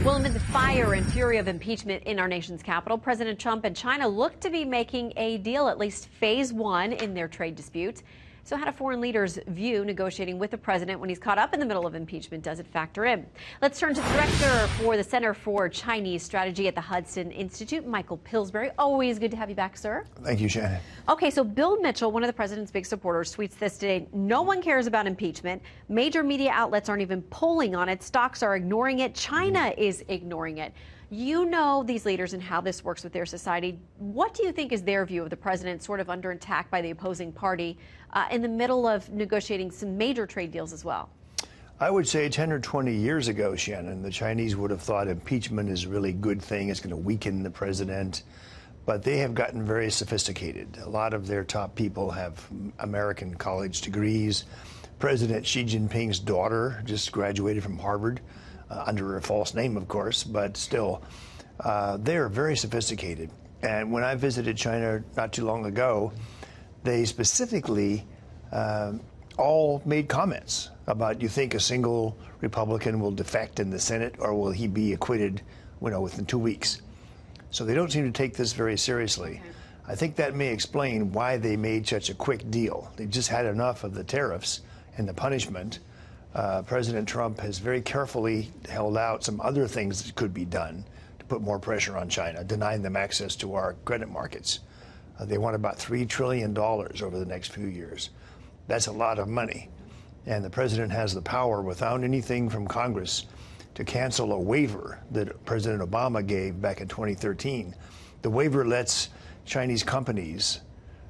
Well, amid the fire and fury of impeachment in our nation's capital, President Trump and China look to be making a deal, at least phase one, in their trade dispute. So how do foreign leaders view negotiating with the president when he's caught up in the middle of impeachment? Does it factor in? Let's turn to the director for the Center for Chinese Strategy at the Hudson Institute, Michael Pillsbury. Always good to have you back, sir. Thank you, Shannon. Okay, so Bill Mitchell, one of the president's big supporters, tweets this today. No one cares about impeachment. Major media outlets aren't even polling on it. Stocks are ignoring it. China is ignoring it. You know these leaders and how this works with their society. What do you think is their view of the president sort of under attack by the opposing party in the middle of negotiating some major trade deals as well? I would say 10 or 20 years ago, Shannon, the Chinese would have thought impeachment is a really good thing. It's going to weaken the president. But they have gotten very sophisticated. A lot of their top people have American college degrees. President Xi Jinping's daughter just graduated from Harvard. Under a false name, of course, but still, they are very sophisticated. And when I visited China not too long ago, they specifically all made comments about, you think a single Republican will defect in the Senate, or will he be acquitted, within 2 weeks? So they don't seem to take this very seriously. Okay. I think that may explain why they made such a quick deal. They just had enough of the tariffs and the punishment. President Trump has very carefully held out some other things that could be done to put more pressure on China, denying them access to our credit markets. They want about $3 trillion over the next few years. That's a lot of money. And the president has the power, without anything from Congress, to cancel a waiver that President Obama gave back in 2013. The waiver lets Chinese companies,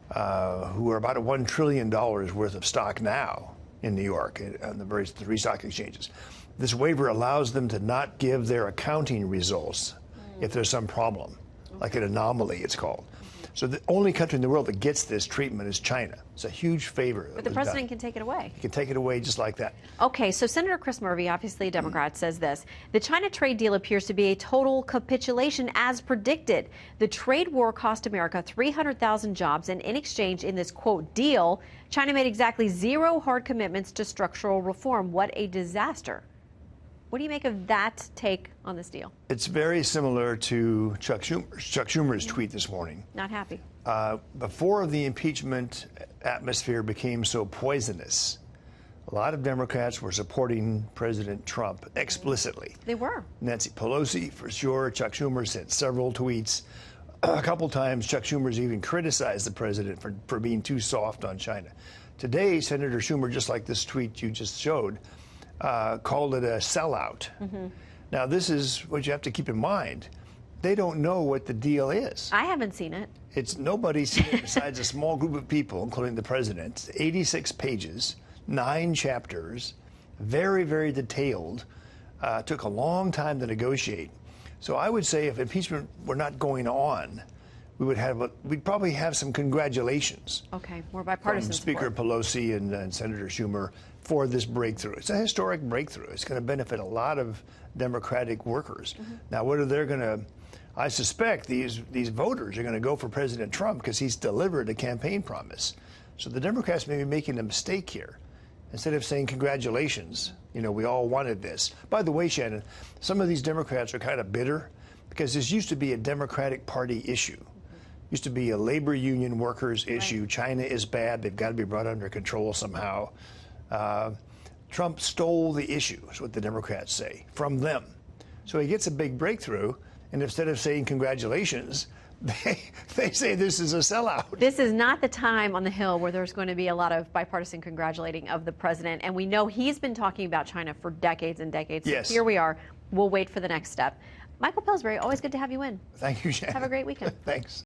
who are about $1 trillion worth of stock now, in New York on the various three stock exchanges. This waiver allows them to not give their accounting results if there's some problem, like an anomaly it's called. So the only country in the world that gets this treatment is China. It's a huge favor. But the president can take it away. He can take it away just like that. Okay, so Senator Chris Murphy, obviously a Democrat, says this. The China trade deal appears to be a total capitulation as predicted. The trade war cost America 300,000 jobs, and in exchange, in this, quote, deal, China made exactly 0 hard commitments to structural reform. What a disaster. What do you make of that take on this deal? It's very similar to Chuck Schumer's tweet this morning. Not happy. Before the impeachment atmosphere became so poisonous, a lot of Democrats were supporting President Trump explicitly. They were. Nancy Pelosi, for sure. Chuck Schumer sent several tweets. A couple times, Chuck Schumer's even criticized the president for being too soft on China. Today, Senator Schumer, just like this tweet you just showed, called it a sellout. Now, this is what you have to keep in mind. They don't know what the deal is. I haven't seen it. Nobody's seen it besides a small group of people, including the president. 86 pages, 9 chapters, very, very detailed. Took a long time to negotiate. So I would say if impeachment were not going on, we'd probably have some congratulations. Okay, more bipartisan from Speaker support. Pelosi and Senator Schumer for this breakthrough. It's a historic breakthrough. It's going to benefit a lot of Democratic workers. Now, whether they're going to, I suspect these voters are going to go for President Trump because he's delivered a campaign promise. So the Democrats may be making a mistake here. Instead of saying congratulations, we all wanted this. By the way, Shannon, some of these Democrats are kind of bitter because this used to be a Democratic Party issue. Used to be a labor union workers issue. Right. China is bad. They've got to be brought under control somehow. Trump stole the issue, is what the Democrats say, from them. So he gets a big breakthrough, and instead of saying congratulations, they say this is a sellout. This is not the time on the Hill where there's going to be a lot of bipartisan congratulating of the president. And we know he's been talking about China for decades and decades. Yes. So here we are. We'll wait for the next step. Michael Pillsbury, always good to have you in. Thank you, Shannon. Have a great weekend. Thanks.